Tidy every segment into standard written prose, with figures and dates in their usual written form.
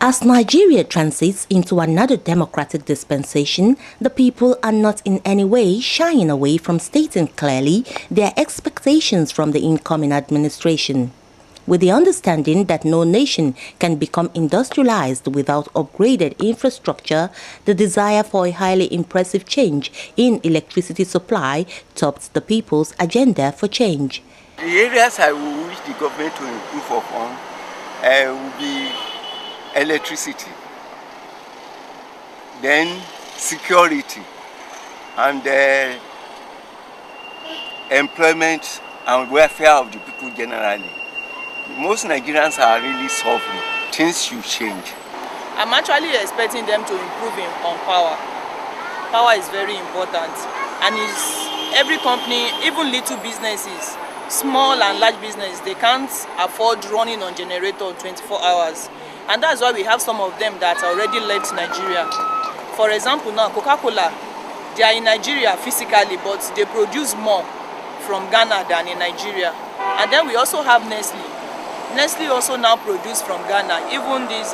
As Nigeria transits into another democratic dispensation, the people are not in any way shying away from stating clearly their expectations from the incoming administration. With the understanding that no nation can become industrialized without upgraded infrastructure, the desire for a highly impressive change in electricity supply topped the people's agenda for change. The areas I will wish the government to improve upon will be electricity, then security, and employment and welfare of the people generally. Most Nigerians are really suffering. Things should change. I'm actually expecting them to improve on power. Power is very important, and every company, even little businesses, small and large business, they can't afford running on generator 24 hours. And that's why we have some of them that already left Nigeria. For example, now Coca-Cola, they are in Nigeria physically, but they produce more from Ghana than in Nigeria. And then we also have Nestle. Nestle also now produce from Ghana, even this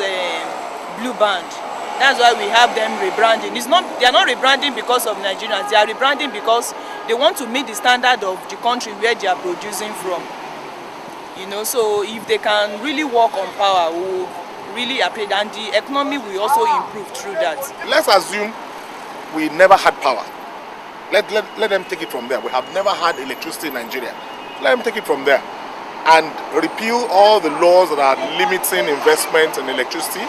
Blue Band. That's why we have them rebranding. They are not rebranding because of Nigerians, they are rebranding because they want to meet the standard of the country where they are producing from. You know, so if they can really work on power, we'll really appreciate, and the economy will also improve through that. Let's assume we never had power. Let them take it from there. We have never had electricity in Nigeria. Let them take it from there and repeal all the laws that are limiting investment in electricity.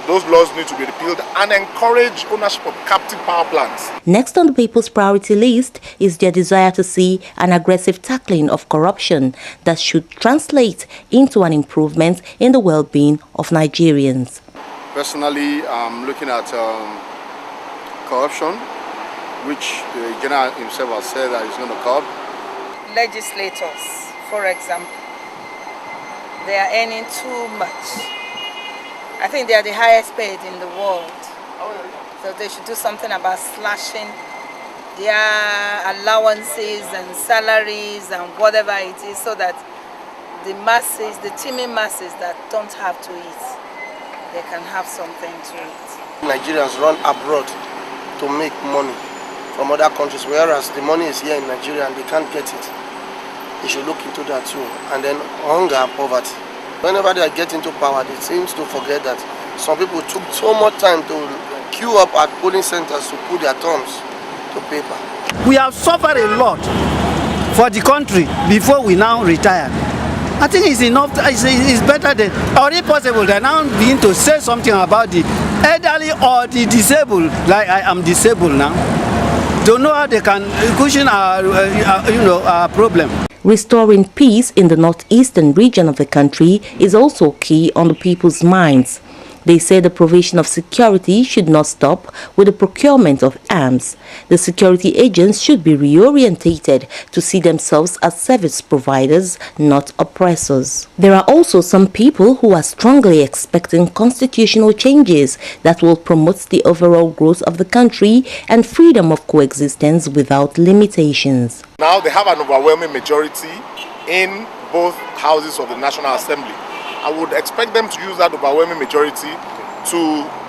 Those laws need to be repealed and encourage ownership of captive power plants. Next on the people's priority list is their desire to see an aggressive tackling of corruption that should translate into an improvement in the well-being of Nigerians. Personally, I'm looking at corruption, which the general himself has said that he's going to curb. Legislators, for example, they are earning too much. I think they are the highest paid in the world. So they should do something about slashing their allowances and salaries and whatever it is, so that the masses, the teeming masses that don't have to eat, they can have something to eat. Nigerians run abroad to make money from other countries, whereas the money is here in Nigeria and they can't get it. They should look into that too. And then hunger and poverty. Whenever they get into power, they seem to forget that some people took so much time to queue up at polling centers to put their thumbs to paper. We have suffered a lot for the country before we now retire. I think it's enough, it's better than, or if possible, they now begin to say something about the elderly or the disabled, like I am disabled now. Don't know how they can cushion our problem. Restoring peace in the northeastern region of the country is also key on the people's minds. They say the provision of security should not stop with the procurement of arms. The security agents should be reorientated to see themselves as service providers, not oppressors. There are also some people who are strongly expecting constitutional changes that will promote the overall growth of the country and freedom of coexistence without limitations. Now they have an overwhelming majority in both houses of the National Assembly. I would expect them to use that overwhelming majority to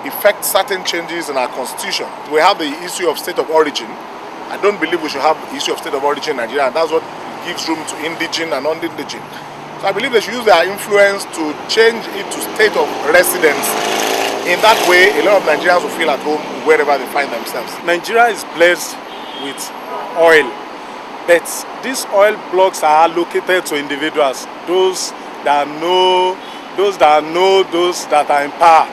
effect certain changes in our constitution. We have the issue of state of origin. I don't believe we should have the issue of state of origin in Nigeria, and that's what gives room to indigene and non-indigene. So I believe they should use their influence to change it to state of residence. In that way, a lot of Nigerians will feel at home wherever they find themselves. Nigeria is blessed with oil, but these oil blocks are allocated to individuals, those that know those that are in power.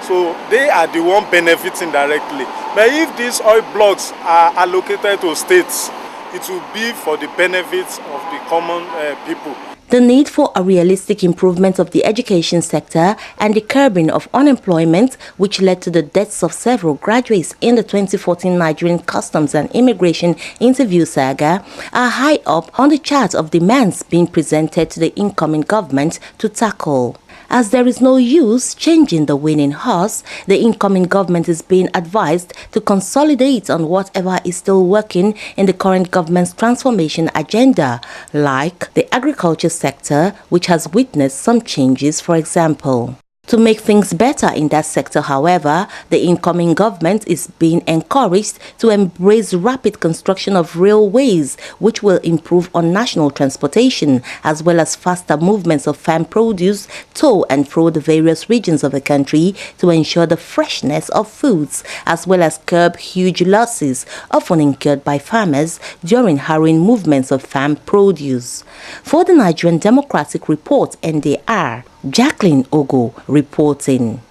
So they are the one benefiting directly. But if these oil blocks are allocated to states, it will be for the benefits of the common people. The need for a realistic improvement of the education sector and the curbing of unemployment, which led to the deaths of several graduates in the 2014 Nigerian Customs and Immigration interview saga, are high up on the chart of demands being presented to the incoming government to tackle. As there is no use changing the winning horse, the incoming government is being advised to consolidate on whatever is still working in the current government's transformation agenda, like the agriculture sector, which has witnessed some changes, for example. To make things better in that sector, however, the incoming government is being encouraged to embrace rapid construction of railways, which will improve on national transportation, as well as faster movements of farm produce to and through the various regions of the country to ensure the freshness of foods, as well as curb huge losses often incurred by farmers during harrowing movements of farm produce. For the Nigerian Democratic Report, NDR, Jacqueline Ogoh reporting.